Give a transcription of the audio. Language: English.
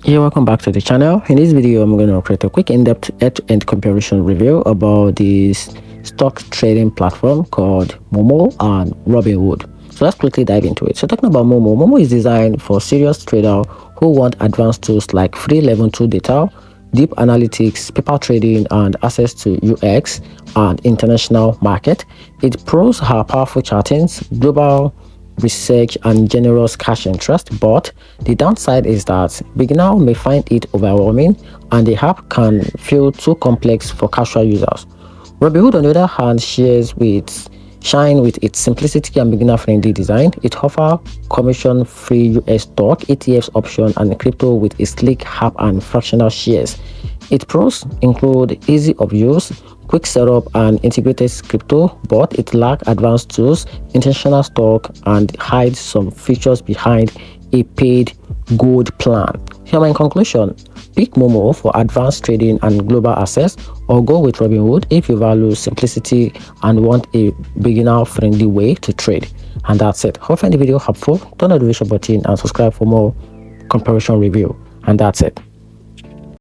Yeah, welcome back to the channel. In this video, I'm going to create a quick in-depth end-to-end comparison review about this stock trading platform called Moomoo and Robinhood. So let's quickly dive into it. So talking about Moomoo is designed for serious traders who want advanced tools like free level 2 data, deep analytics, paper trading, and access to UX and international market. It pros her powerful chartings, global research, and generous cash interest, but the downside is that beginners may find it overwhelming and the app can feel too complex for casual users. Robinhood, on the other hand, shine with its simplicity and beginner-friendly design. It offers commission-free US stock, ETFs option, and crypto with a sleek app and fractional shares. Its pros include easy of use, quick setup, and integrated crypto, but it lacks advanced tools, intentional stock, and hides some features behind a paid gold plan. Here, my conclusion: pick Moomoo for advanced trading and global access, or go with Robinhood if you value simplicity and want a beginner-friendly way to trade. And that's it. Hope you find the video helpful. Turn on the notification button and subscribe for more comparison review. And that's it.